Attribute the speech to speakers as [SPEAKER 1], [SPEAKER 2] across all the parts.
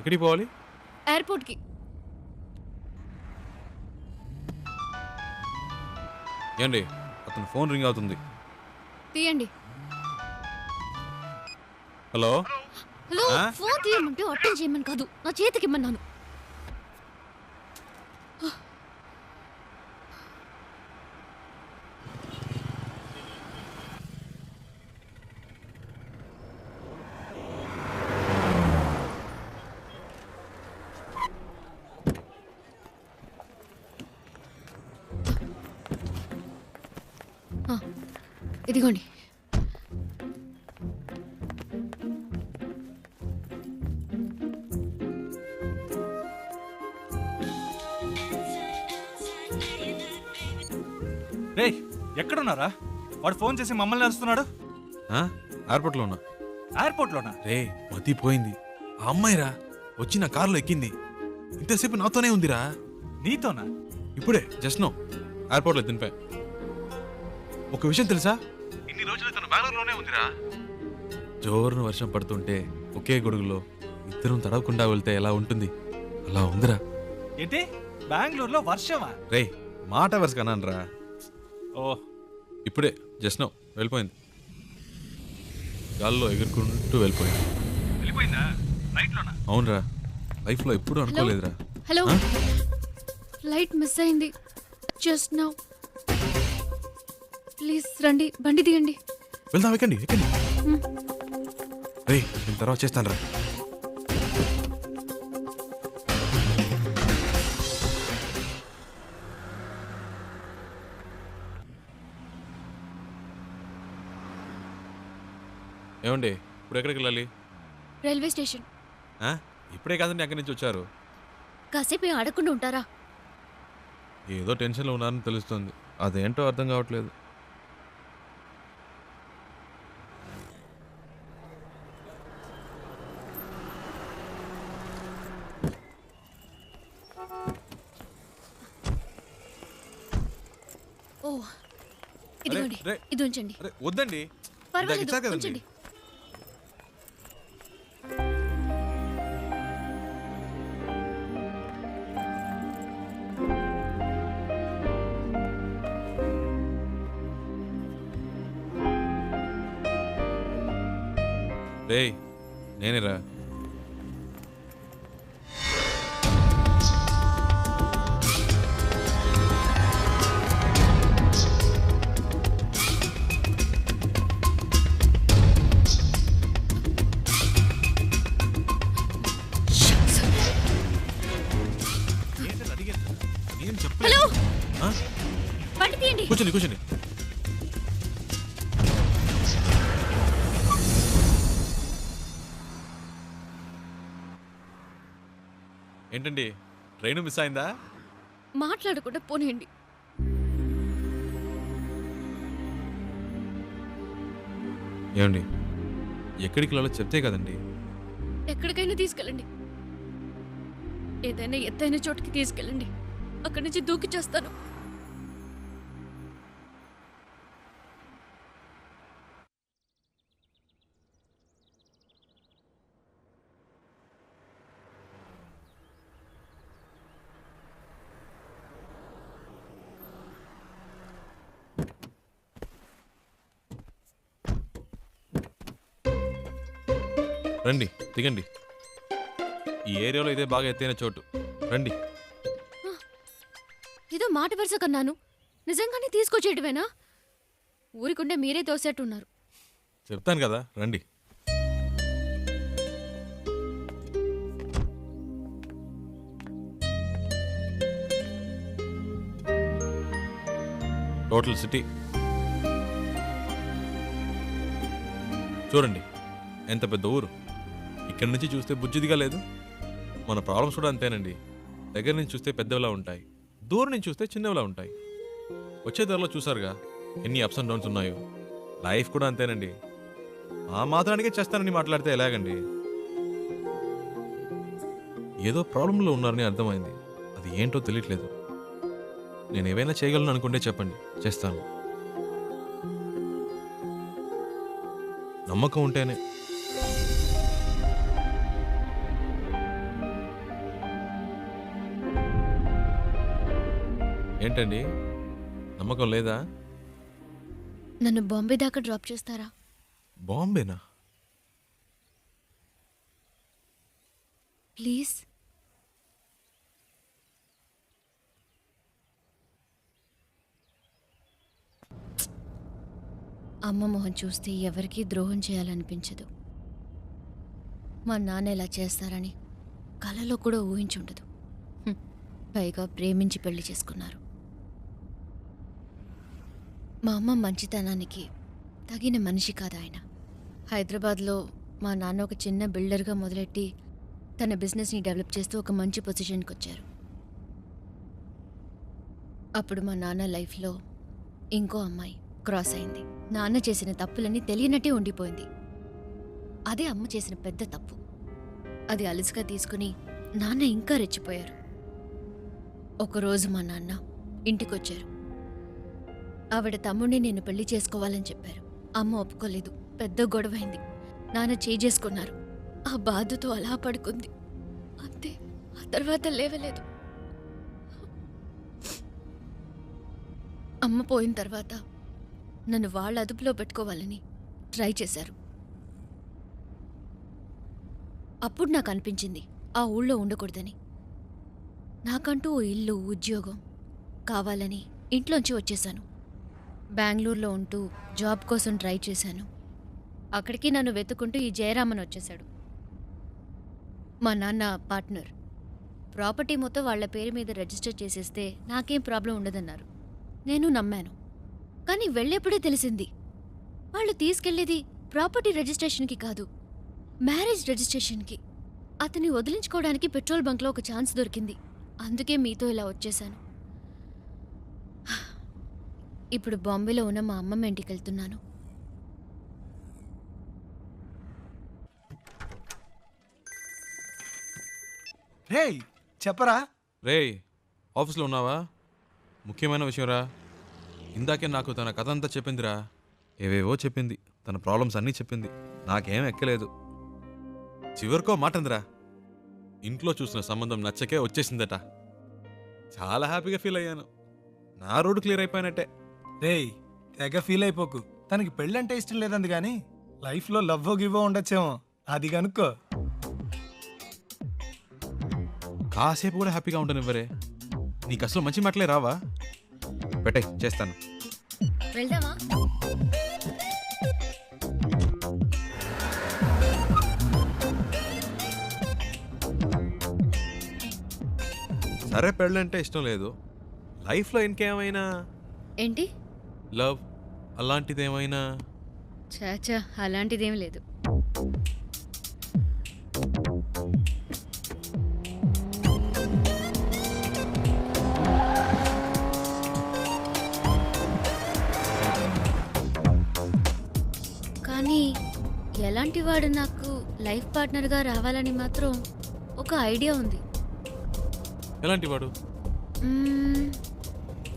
[SPEAKER 1] ఎక్కడికి పోవాలి?
[SPEAKER 2] ఎయిర్పోర్ట్కి.
[SPEAKER 1] ఏండి అతను ఫోన్ రింగ్ అవుతుంది.
[SPEAKER 2] తీయండి.
[SPEAKER 1] హలో
[SPEAKER 2] హలో, ఫోన్ తీయమంటే అటెండ్ చేయమని కాదు, నా చేతికి ఇమ్మన్నాను. ఇదిగోండి.
[SPEAKER 3] రే, ఎక్కడున్నారా? వాడు ఫోన్ చేసి మమ్మల్ని అరుస్తున్నాడు.
[SPEAKER 1] ఎయిర్పోర్ట్లో ఉన్నా.
[SPEAKER 3] ఎయిర్పోర్ట్లోనా?
[SPEAKER 1] రే మతిపోయింది. ఆ అమ్మాయిరా వచ్చి నా కారులో ఎక్కింది. ఇంతసేపు నాతోనే ఉందిరా.
[SPEAKER 3] నీతోనా?
[SPEAKER 1] ఇప్పుడే జస్ట్ నో ఎయిర్పోర్ట్లో దింపా. ఒక విషయం తెలుసా, ఇన్ని రోజులు తను బెంగళూరులోనే ఉందిరా. జోరున వర్షం పడుతుంటే ఒకే గొడుగులో ఇద్దరం తడవకుండా వెళ్తే ఎలా ఉంటుంది అలా ఉందిరా.
[SPEAKER 3] ఏంటి బెంగళూరులో వర్షమా?
[SPEAKER 1] రే మాట వరుస కన్నానరా.
[SPEAKER 3] ఓ,
[SPEAKER 1] ఇప్పుడే జస్ట్ నో వెళ్ళిపోయింది. గాల్లో ఎగురుకుంటూ వెళ్ళిపోయింది.
[SPEAKER 3] వెళ్ళిపోయిందా? ఫ్లైట్లోనా?
[SPEAKER 1] అవునరా, లైఫ్లో ఎప్పుడూ అనుకోలేదురా.
[SPEAKER 2] హలో, ఫ్లైట్ మిస్ అయింది జస్ట్ నౌ. ప్లీజ్ రండి, బండి తీయండి.
[SPEAKER 1] వెళ్దాం, ఎక్కండి ఎక్కండి. రే నేను తర్వాత చేస్తాను రా. ఏమండి ఇప్పుడు ఎక్కడికి వెళ్ళాలి?
[SPEAKER 2] Railway station.
[SPEAKER 1] ఇప్పుడే కాదండి ఎక్కడి నుంచి వచ్చారు?
[SPEAKER 2] కాసేపు ఏం ఆడకుండా ఉంటారా?
[SPEAKER 1] ఏదో టెన్షన్లో ఉన్నారని తెలుస్తుంది, అదేంటో అర్థం కావట్లేదు.
[SPEAKER 2] ఓ, ఇదిగోండి, ఇది ఉంచండి.
[SPEAKER 1] వద్దండి,
[SPEAKER 2] పర్వాలేదు, ఉంచండి.
[SPEAKER 1] రే నేనేరా.
[SPEAKER 2] హలో, బండి తీయండి.
[SPEAKER 1] కూర్చోండి కూర్చోండి. ఏంటండి ట్రైన్ మిస్ అయిందా?
[SPEAKER 2] మాట్లాడకుండా పోనీయండి.
[SPEAKER 1] ఏమండి ఎక్కడికి వెళ్ళాలో చెప్తే కదండి.
[SPEAKER 2] ఎక్కడికైనా తీసుకెళ్ళండి, ఏదైనా ఎత్తైన చోటుకి తీసుకెళ్ళండి, అక్కడి నుంచి దూకి చేస్తాను.
[SPEAKER 1] రండి దిగండి. ఈ ఏరియాలో ఇదే బాగా ఎత్తైన చోటు, రండి.
[SPEAKER 2] ఏదో మాట వరుస కన్నాను, నిజంగానే తీసుకొచ్చేయటమేనా? ఊరికుండే మీరే తోసేట్టున్నారు.
[SPEAKER 1] చెప్తాను కదా రండి. టోటల్ సిటీ చూడండి, ఎంత పెద్ద ఊరు. ఇక్కడి నుంచి చూస్తే బుజ్జిదిగా లేదు. మన ప్రాబ్లమ్స్ కూడా అంతేనండి. దగ్గర నుంచి చూస్తే పెద్దవిలా ఉంటాయి, దూరం నుంచి చూస్తే చిన్నవిలా ఉంటాయి. వచ్చే ధరలో చూసారుగా ఎన్ని అప్స్ అండ్ డౌన్స్ ఉన్నాయో. లైఫ్ కూడా అంతేనండి. ఆ మాత్రానికే చేస్తానని మాట్లాడితే ఎలాగండి? ఏదో ప్రాబ్లంలో ఉన్నారని అర్థమైంది, అది ఏంటో తెలియట్లేదు. నేను ఏవైనా చేయగలను అనుకుంటే చెప్పండి, చేస్తాను. నమ్మకం ఉంటేనే. ఏంటండి నమ్మకం లేదా?
[SPEAKER 2] నన్ను బాంబే దాకా డ్రాప్ చేస్తారా?
[SPEAKER 1] బాంబేనా?
[SPEAKER 2] ప్లీజ్. అమ్మ మొహం చూస్తే ఎవరికీ ద్రోహం చేయాలనిపించదు. మా నాన్న ఇలా చేస్తారని కలలో కూడా ఊహించుండదు. పైగా ప్రేమించి పెళ్లి చేసుకున్నారు. మా అమ్మ మంచితనానికి తగిన మనిషి కాదు ఆయన. హైదరాబాద్లో మా నాన్న ఒక చిన్న బిల్డర్గా మొదలెట్టి తన బిజినెస్ని డెవలప్ చేస్తూ ఒక మంచి పొజిషన్కి వచ్చారు. అప్పుడు మా నాన్న లైఫ్లో ఇంకో అమ్మాయి క్రాస్ అయింది. నాన్న చేసిన తప్పులన్నీ తెలియనట్టే ఉండిపోయింది. అదే అమ్మ చేసిన పెద్ద తప్పు. అది అలుసుగా తీసుకుని నాన్న ఇంకా రెచ్చిపోయారు. ఒకరోజు మా నాన్న ఇంటికొచ్చారు. ఆవిడ తమ్ముడిని నేను పెళ్లి చేసుకోవాలని చెప్పారు. అమ్మ ఒప్పుకోలేదు. పెద్ద గొడవైంది. నాన్న చేసుకున్నారు. ఆ బాధతో అలా పడుకుంది. అంతే. ఆ తర్వాత లేవలేదు. అమ్మ పోయిన తర్వాత నన్ను వాళ్ళ అదుపులో పెట్టుకోవాలని ట్రై చేశారు. అప్పుడు నాకు అనిపించింది ఆ ఊళ్ళో ఉండకూడదని. నాకంటూ ఓ ఇల్లు, ఉద్యోగం కావాలని ఇంట్లోంచి వచ్చేశాను. బెంగళూరులో ఉంటూ జాబ్ కోసం ట్రై చేశాను. అక్కడికి నన్ను వెతుకుంటూ ఈ జయరామన్ వచ్చేశాడు. మా నాన్న పార్ట్నర్. ప్రాపర్టీ మొత్తం వాళ్ల పేరు మీద రిజిస్టర్ చేసేస్తే నాకేం ప్రాబ్లం ఉండదన్నారు. నేను నమ్మాను. కానీ వెళ్ళేప్పుడే తెలిసింది వాళ్ళు తీసుకెళ్లేది ప్రాపర్టీ రిజిస్ట్రేషన్కి కాదు, మ్యారేజ్ రిజిస్ట్రేషన్కి. అతన్ని వదిలించుకోవడానికి పెట్రోల్ బంక్లో ఒక ఛాన్స్ దొరికింది. అందుకే మీతో ఇలా వచ్చేశాను. ఇప్పుడు బాంబేలో ఉన్న మా అమ్మమ్మ ఇంటికి వెళ్తున్నాను.
[SPEAKER 4] రేయ్ చెప్పరా.
[SPEAKER 1] రేయ్, ఆఫీస్లో ఉన్నావా? ముఖ్యమైన విషయం రా. ఇందాకే నాకు తన కథ అంతా చెప్పిందిరా. ఏవేవో చెప్పింది. తన ప్రాబ్లమ్స్ అన్నీ చెప్పింది. నాకేం ఎక్కలేదు. చివరికో మాట అందిరా, ఇంట్లో చూసిన సంబంధం నచ్చకే వచ్చేసిందట. చాలా హ్యాపీగా ఫీల్ అయ్యాను. నా రోడ్డు క్లియర్ అయిపోయినట్టే.
[SPEAKER 4] రేయ్ తెగ ఫీల్ అయిపోకు. తనకి పెళ్ళంటే ఇష్టం లేదంది కానీ లైఫ్లో లవ్వో గివ్వో ఉండొచ్చేమో. అది కనుక్కో.
[SPEAKER 1] కాసేపు కూడా హ్యాపీగా ఉండనివ్వరే. నీకు అసలు మంచి మాటలే రావా? పెట్టే, చేస్తాను.
[SPEAKER 2] వెళ్దామా?
[SPEAKER 1] సరే, పెళ్ళంటే ఇష్టం లేదు. లైఫ్లో ఇంకేమైనా
[SPEAKER 2] ఏంటి?
[SPEAKER 1] లవ్ అలాంటిదేమైనా?
[SPEAKER 2] చాచా, అలాంటిదేం లేదు. కానీ ఎలాంటి వాడు నాకు లైఫ్ పార్ట్నర్గా రావాలని మాత్రం ఒక ఐడియా ఉంది.
[SPEAKER 1] ఎలాంటి వాడు?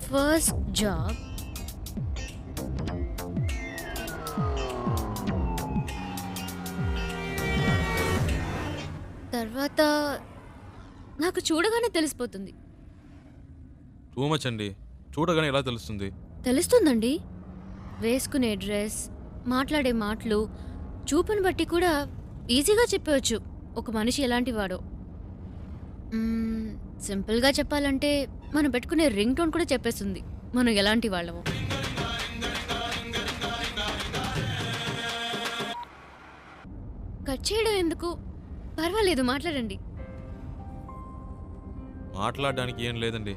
[SPEAKER 2] ఫస్ట్ జాబ్, తర్వాత నాకు చూడగానే తెలిసిపోతుంది.
[SPEAKER 1] టూ మచ్ అండి. చూడగానే ఎలా తెలుస్తుంది?
[SPEAKER 2] తెలుస్తుందండి. వేసుకునే డ్రెస్, మాట్లాడే మాటలు, చూపుని బట్టి కూడా ఈజీగా చెప్పవచ్చు ఒక మనిషి ఎలాంటి వాడో. సింపుల్గా చెప్పాలంటే మనం పెట్టుకునే రింగ్ టోన్ కూడా చెప్పేస్తుంది మనం ఎలాంటి వాళ్ళమో. కట్ చేయడం ఎందుకు? పర్వాలేదు, మాట్లాడండి.
[SPEAKER 1] మాట్లాడడానికి ఏం లేదండి.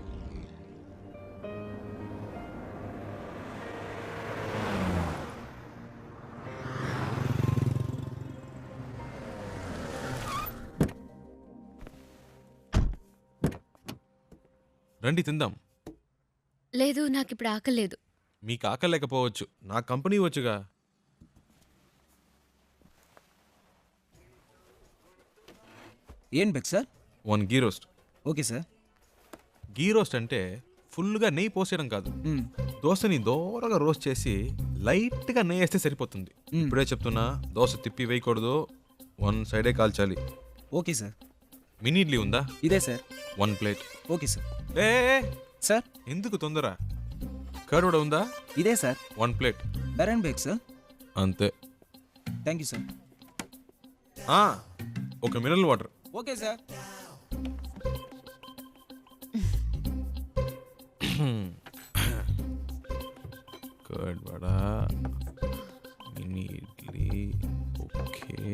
[SPEAKER 1] రండి తిందాం.
[SPEAKER 2] లేదు, నాకు ఇప్పుడు ఆకలేదు.
[SPEAKER 1] మీకు ఆకలేకపోవచ్చు, నా కంపెనీ వచ్చుగా.
[SPEAKER 5] ఏం బెక్ sir?
[SPEAKER 1] 1 ghee roast.
[SPEAKER 5] Okay sir.
[SPEAKER 1] Ghee roast అంటే ఫుల్గా నెయ్యి పోసేయడం కాదు. దోశని దోరగా రోస్ట్ చేసి లైట్గా నెయ్యి వేస్తే సరిపోతుంది. ఇప్పుడే చెప్తున్నా, దోశ తిప్పి వేయకూడదు, 1 సైడే కాల్చాలి.
[SPEAKER 5] Okay sir.
[SPEAKER 1] మినీ ఇడ్లీ ఉందా?
[SPEAKER 5] ఇదే సార్.
[SPEAKER 1] 1 ప్లేట్.
[SPEAKER 5] Okay sir.
[SPEAKER 1] ఏ
[SPEAKER 5] సార్
[SPEAKER 1] ఎందుకు తొందర? కర్డ్ కూడా ఉందా?
[SPEAKER 5] ఇదే సార్.
[SPEAKER 1] 1 ప్లేట్
[SPEAKER 5] బెరన్ బేక్ సార్.
[SPEAKER 1] అంతే.
[SPEAKER 5] Thank you sir.
[SPEAKER 1] ఒక mineral water.
[SPEAKER 5] Okay sir.
[SPEAKER 1] Curd vada, mini idli, okay,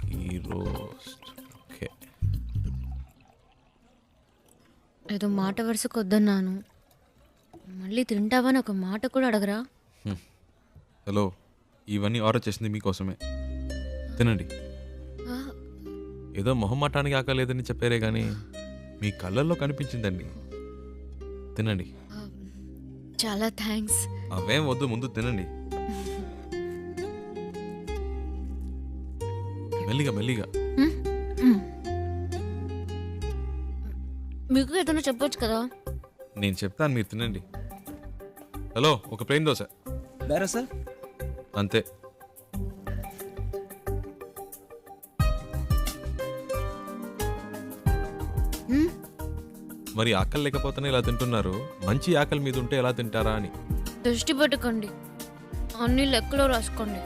[SPEAKER 1] ghee roast, okay.
[SPEAKER 2] ఏదో మాట వరుసకు వద్దన్నాను, మళ్ళీ తింటావని ఒక మాట కూడా అడగరా?
[SPEAKER 1] హలో, ఇవన్నీ ఆర్డర్ చేసింది మీకోసమే. తినండి.
[SPEAKER 2] ఆ,
[SPEAKER 1] ఏదో మొహమాటానికి ఆకలేదని చెప్పారే కానీ మీ కళ్ళల్లో కనిపించిందండి. తినండి.
[SPEAKER 2] చాలా థ్యాంక్స్.
[SPEAKER 1] అవేం వద్దు, ముందు తినండి. మెల్లిగా మెల్లిగా.
[SPEAKER 2] మీకు ఏదైనా చెప్పొచ్చు కదా.
[SPEAKER 1] నేను చెప్తాను, మీరు తినండి. హలో, ఒక ప్లేన్ దోశ.
[SPEAKER 5] బెరా సార్.
[SPEAKER 1] అంతే. మరి ఆకలి లేకపోతేనే ఇలా తింటున్నారు, మంచి ఆకలి మీద ఉంటే ఎలా తింటారా అని.
[SPEAKER 2] దృష్టి పెట్టుకోండి, అన్ని లెక్కలో రాసుకోండి.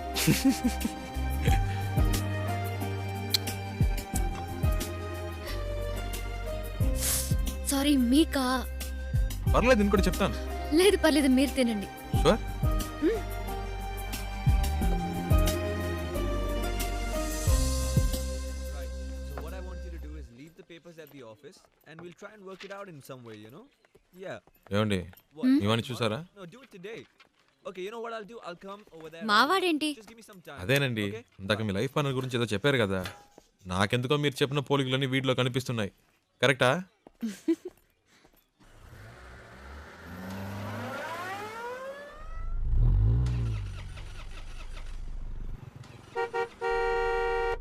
[SPEAKER 2] సారీ, మీకా?
[SPEAKER 1] పర్లేదు, ఇంకోటి చెప్తాను.
[SPEAKER 2] లేదు పర్లేదు, మీరు తినండి.
[SPEAKER 1] Sure.
[SPEAKER 6] Right. So what I want you to do is leave the papers at the office and we'll try and work it out in some way, you know? Yeah.
[SPEAKER 1] ఏమండి,
[SPEAKER 6] What?
[SPEAKER 1] ఇవన్నీ చూసారా?
[SPEAKER 6] No, do it today. Okay, you know what I'll do? I'll come over there.
[SPEAKER 2] మావాడేంటి?
[SPEAKER 6] Just give me some time.
[SPEAKER 1] అదేనండి,
[SPEAKER 6] Okay?
[SPEAKER 1] ఇందాక మీ life partner గురించి ఏదో చెప్పారు కదా, నాకెందుకో మీరు చెప్పిన పోలికలన్నీ వీటిలో కనిపిస్తున్నాయి. కరెక్టా?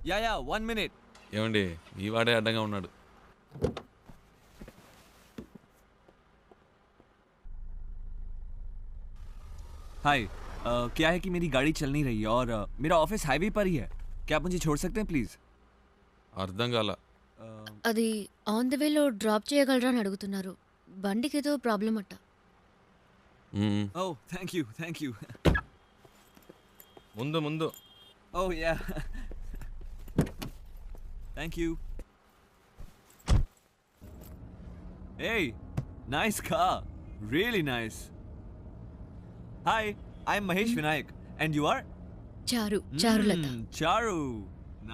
[SPEAKER 6] Yeah, 1 minute.
[SPEAKER 1] ఏమండి, ఈ వాడే అడ్డంగా ఉన్నాడు.
[SPEAKER 6] हाय क्या है कि मेरी गाड़ी चल नहीं रही है और मेरा ऑफिस हाईवे पर ही है. क्या आप मुझे छोड़ सकते हैं प्लीज?
[SPEAKER 1] అర్థం కాల.
[SPEAKER 2] అది ఆన్ ద వేలో డ్రాప్ చేయగలరా అని అడుగుతున్నారు. బండికి ఏదో ప్రాబ్లం అట్ట.
[SPEAKER 6] Oh, thank you.
[SPEAKER 1] ముందు ముందు.
[SPEAKER 6] Oh yeah. Thank you. Hey, nice car. Really nice. Hi, I'm Mahesh Vinayak. And you are?
[SPEAKER 2] Charulata.
[SPEAKER 6] Charu.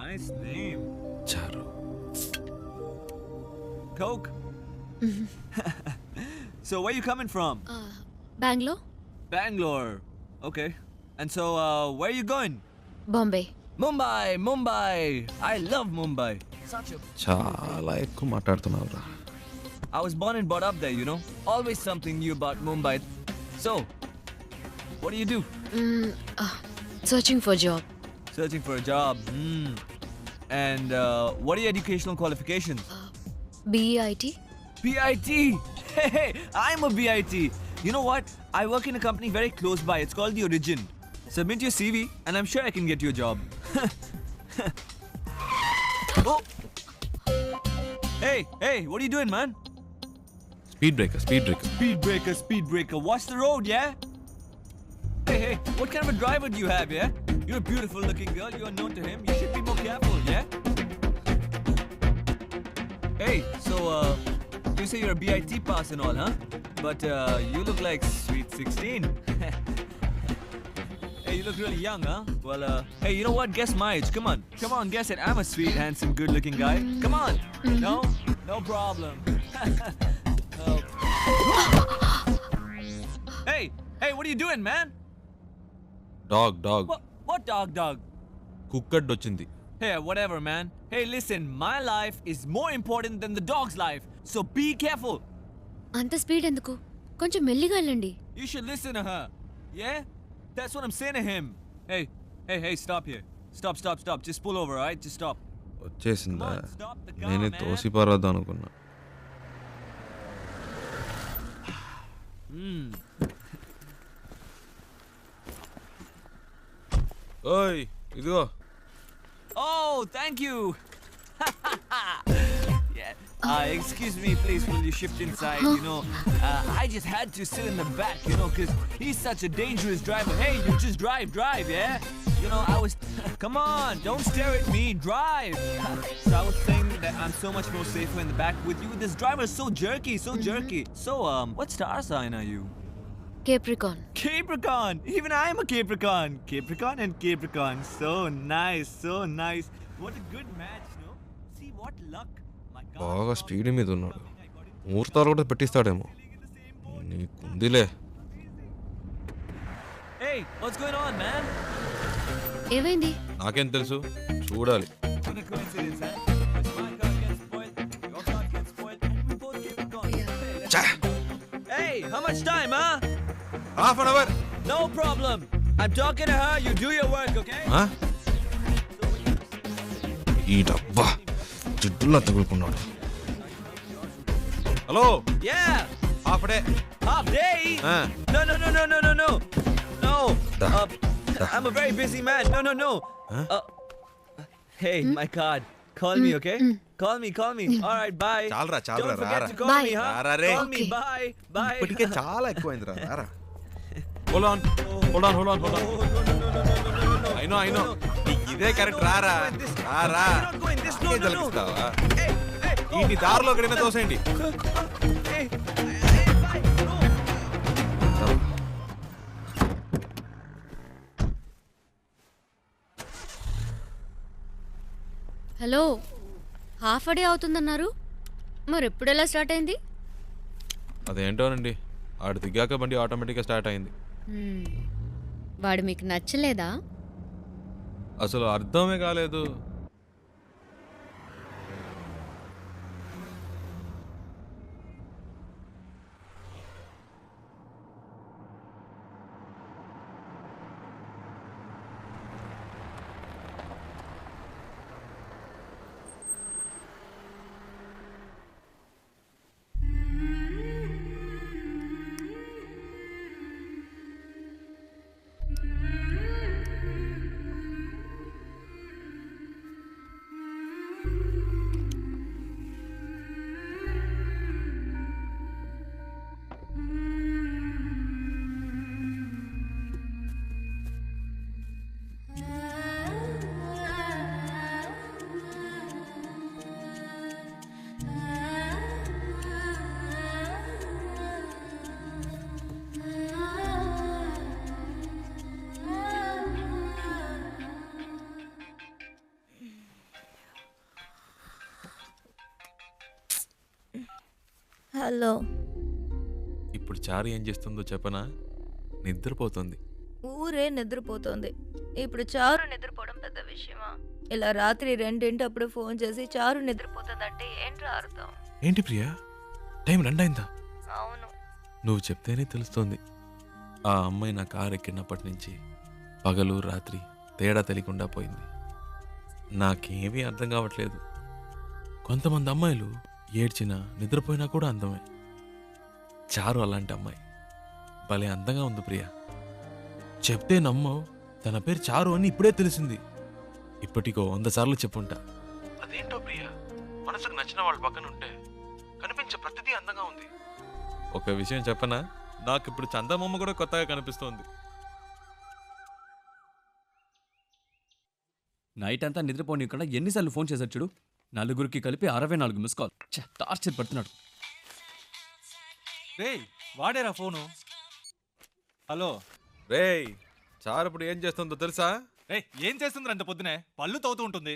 [SPEAKER 6] Nice name.
[SPEAKER 1] చారు.
[SPEAKER 6] Coke. So where you coming from?
[SPEAKER 2] Bengaluru,
[SPEAKER 6] Bangalore. Okay. And so where are you going?
[SPEAKER 2] Bombay.
[SPEAKER 6] Mumbai. I love Mumbai. Such a
[SPEAKER 1] చాలా ఎక్కువ మాట్లాడుతున్నావురా.
[SPEAKER 6] I was born and brought up there, you know. Always something new about Mumbai. So, what do you do?
[SPEAKER 2] Searching for job.
[SPEAKER 6] Searching for a job. And what are your educational qualifications?
[SPEAKER 2] BIT.
[SPEAKER 6] BIT. Hey, I'm a BIT. You know what? I work in a company very close by. It's called The Origin. Submit your CV, and I'm sure I can get you a job. Oh. Hey, what are you doing, man?
[SPEAKER 1] Speed breaker.
[SPEAKER 6] Speed breaker. Watch the road, yeah? Hey, what kind of a driver do you have, yeah? You're a beautiful looking girl. You are known to him. You should be more careful, yeah? Hey, so, you say you're a BIT pass and all, huh? But, you look like sweet 16. Hey, you look really young, huh? Well, hey, you know what? Guess my age. Come on, guess it. I'm a sweet, handsome, good-looking guy. Come on. No? No problem. Hey, what are you doing, man?
[SPEAKER 1] Dog.
[SPEAKER 6] What dog?
[SPEAKER 1] Cooked వచ్చింది.
[SPEAKER 6] Hey, whatever, man. Hey, listen, my life is more important than the dog's life. So be careful.
[SPEAKER 2] అంత speed ఎందుకు? కొంచెం మెల్లిగా వెళ్ళండి.
[SPEAKER 6] You should listen to her. Yeah? That's what I'm saying to him. Hey, stop here. Stop. Just pull over, alright? Just stop.
[SPEAKER 1] వచ్చేసిందా?
[SPEAKER 6] Come on, stop the car,
[SPEAKER 1] నేనే
[SPEAKER 6] man.
[SPEAKER 1] తోసిపారద్దు అనుకున్నా. ఓయ్, ఇదిగో.
[SPEAKER 6] Oh, thank you. Yeah. Excuse me, please, will you shift inside? You know, I just had to sit in the back, you know, because he's such a dangerous driver. Hey, you just drive, yeah? You know, I was. Come on, don't stare at me, drive! So I was saying that I'm so much more safer in the back with you. This driver is so jerky, so jerky. So, what star sign are you?
[SPEAKER 2] Capricorn.
[SPEAKER 6] Capricorn! Even I'm a Capricorn! Capricorn and Capricorn. So nice, so nice. What a good match, no? See what luck. My God.
[SPEAKER 1] బాగా speed మీద ఉన్నాడు. ముహూర్తాలు కూడా పెట్టిస్తాడేమో. నీకుందిలే.
[SPEAKER 6] Hey, what's going on, man?
[SPEAKER 2] ఏమైంది?
[SPEAKER 1] నాకేం తెలుసు, చూడాలి.
[SPEAKER 6] What a coincidence, huh? If my car gets spoiled, your car gets spoiled, and we both Capricorn. Hey, how much time, huh?
[SPEAKER 1] Half an hour.
[SPEAKER 6] No problem. I'm talking to her. You do your work, okay?
[SPEAKER 1] ఈ డబ్బా జిడ్డులా తగులుకున్నాడు. Hello,
[SPEAKER 6] Yeah.
[SPEAKER 1] Half day.
[SPEAKER 6] Half day?
[SPEAKER 1] Ah.
[SPEAKER 6] No. No.
[SPEAKER 1] Da.
[SPEAKER 6] I'm a very busy man. No.
[SPEAKER 1] Huh?
[SPEAKER 6] Hey, my card. Call me, okay? Call me. All right, bye.
[SPEAKER 1] చాలరా,
[SPEAKER 6] Don't forget
[SPEAKER 1] రారా.
[SPEAKER 6] to call
[SPEAKER 2] Bye.
[SPEAKER 6] me, huh?
[SPEAKER 1] రారా రే.
[SPEAKER 6] Call me.
[SPEAKER 2] Okay.
[SPEAKER 6] Bye.
[SPEAKER 1] ఇప్పటికే చాలా ఎక్కువైందిరా. రారా. Hold on.
[SPEAKER 6] No.
[SPEAKER 1] I know. ఇదే correct. రారా. రారా.
[SPEAKER 6] You're not going this. No.
[SPEAKER 1] తలపిస్తావా?
[SPEAKER 6] Hey.
[SPEAKER 1] ఈ దారిలో ఎక్కడైనా తోసేయండి.
[SPEAKER 6] Hey. Bye. No.
[SPEAKER 2] Hello, half day అవుతుందన్నారు, మరి ఎప్పుడెలా స్టార్ట్ అయింది?
[SPEAKER 1] అదేంటోనండి, ఆడు దిగాక బండి ఆటోమేటిక్గా స్టార్ట్ అయింది.
[SPEAKER 2] వాడు మీకు నచ్చలేదా?
[SPEAKER 1] అసలు అర్థమే కాలేదు.
[SPEAKER 7] హలో.
[SPEAKER 1] ఇప్పుడు చారు ఏం చేస్తుందో చెప్పనా? నిద్రపోతుంది.
[SPEAKER 7] ఊరే నిద్రపోతోంది. ఇప్పుడు చారు నిద్రపోవడం పెద్ద విషయమా? ఇలా రాత్రి 2 ఫోన్ చేసి చారు నిద్రపోతుందంటే ఏంట్రా అర్థం?
[SPEAKER 1] ఏంటి ప్రియా, టైం 2 అయిందా?
[SPEAKER 7] అవును.
[SPEAKER 1] నువ్వు చెప్తేనే తెలుస్తోంది. ఆ అమ్మాయి నా కారు ఎక్కినప్పటి నుంచి పగలు రాత్రి తేడా తెలియకుండా పోయింది. నాకేమీ అర్థం కావట్లేదు. కొంతమంది అమ్మాయిలు ఏడ్చినా నిద్రపోయినా కూడా అందమే. చారు అలాంటి అమ్మాయి. భలే అందంగా ఉంది ప్రియా. చెప్తే నమ్మవు, తన పేరు చారు అని ఇప్పుడే తెలిసింది. ఇప్పటికో 100 సార్లు చెప్పుంటా. అదేంటో ప్రియా, మనసుకు నచ్చిన వాళ్ళ పక్కన ఉంటే కనిపించే ప్రతిదీ అందంగా ఉంది. ఒక విషయం చెప్పనా, నాకు ఇప్పుడు చందమామ కూడా కొత్తగా కనిపిస్తోంది.
[SPEAKER 3] నైట్ అంతా నిద్రపోనీయకుండా ఎన్నిసార్లు ఫోన్ చేశాడు చూడు. నలుగురికి కలిపి 64 మిస్ కాల్. టార్చర్ పడుతున్నాడు.
[SPEAKER 4] రేయ్, వాడేరా ఫోను. హలో.
[SPEAKER 1] రేయ్, చారు ఇప్పుడు ఏం చేస్తుందో తెలుసా?
[SPEAKER 4] ఏం చేస్తుందిరా అంత పొద్దునే? పళ్ళు తవ్వుతూ ఉంటుంది.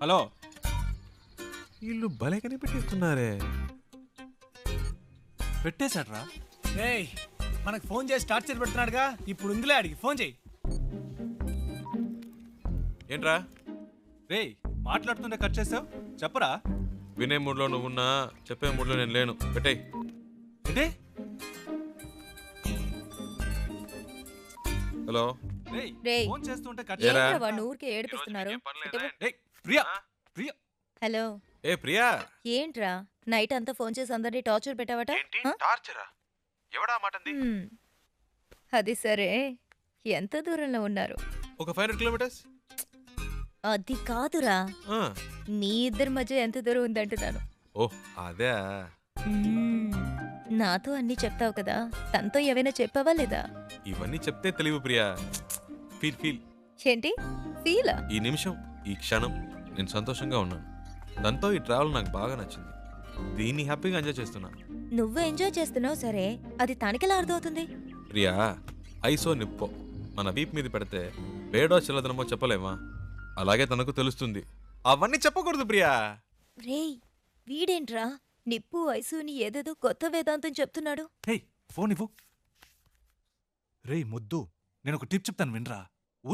[SPEAKER 4] హలో.
[SPEAKER 1] వీళ్ళు భలే కనిపెట్టేస్తున్నారే.
[SPEAKER 4] పెట్టేశాడ్రా. రేయ్, మనకు ఫోన్ చేసి టార్చర్ పెడుతున్నాడుగా, ఇప్పుడు ఉందిలే అడిగి ఫోన్ చేయి.
[SPEAKER 1] ఏంట్రా
[SPEAKER 4] రేయ్, మాట్లాడుతుంటే కట్ చేసావు, చెప్పరా.
[SPEAKER 1] వినే మూడ్లో నువ్వున్నా, చెప్పే మూడ్లో నేను లేను. పెట్టేయ్.
[SPEAKER 4] ఏంటి?
[SPEAKER 1] హలో.
[SPEAKER 7] రేయ్,
[SPEAKER 4] ఫోన్ చేస్తుంటే కట్
[SPEAKER 1] ఏరా?
[SPEAKER 7] ఏంట్రా వాడిని ఊరికే ఏడిపిస్తున్నారు?
[SPEAKER 4] రేయ్, ప్రియా. ప్రియా.
[SPEAKER 7] హలో.
[SPEAKER 1] ఏ ప్రియా.
[SPEAKER 7] ఏంట్రా నైట్ అంతా ఫోన్ చేసి అందరినీ టార్చర్ పెట్టావట?
[SPEAKER 1] టార్చరా? ఎవడా మాటంది?
[SPEAKER 7] అది సరే, ఎంత దూరంలో ఉన్నారు?
[SPEAKER 1] ఒక 500 కిలోమీటర్స్.
[SPEAKER 7] అది కాదురా,
[SPEAKER 1] ఆ,
[SPEAKER 7] మీ ఇద్దరి మధ్య ఎంత దూరం ఉందంటున్నాను.
[SPEAKER 1] ఓహ్ అదే.
[SPEAKER 7] మ్మ్. నాతో అన్నీ చెప్తావు కదా, తనతో ఏవైనా చెప్పావా లేదా?
[SPEAKER 1] ఇవన్నీ చెప్తే తెలివి ప్రియా. Feel feel.
[SPEAKER 7] ఏంటి ఫీలా?
[SPEAKER 1] ఈ నిమిషం, ఈ క్షణం నేను సంతోషంగా ఉన్నాను. దాంతో ఈ ట్రావెల్ నాకు బాగా నచ్చింది. దీన్ని హ్యాపీగా ఎంజాయ్ చేస్తున్నా.
[SPEAKER 7] నువ్వు ఎంజాయ్ చేస్తున్నావు సరే, అది తనకెలా అర్థమవుతుంది?
[SPEAKER 1] ప్రియా, ఐసో నిప్పో మన వీప్ మీద పెడితే వేడో చల్లదనమో చెప్పలేమా? అలాగే తనకు తెలుస్తుంది. అవన్నీ చెప్పకూడదు ప్రియా.
[SPEAKER 7] రేయ్, వీడేంట్రా నిప్పు ఐసుని ఏదేదో కొత్త వేదాంతం చెప్తున్నాడు.
[SPEAKER 8] హే ఫోన్ ఇవ్వు. రేయ్ మొద్దు, నేను ఒక టిప్ చెప్తాను వినరా.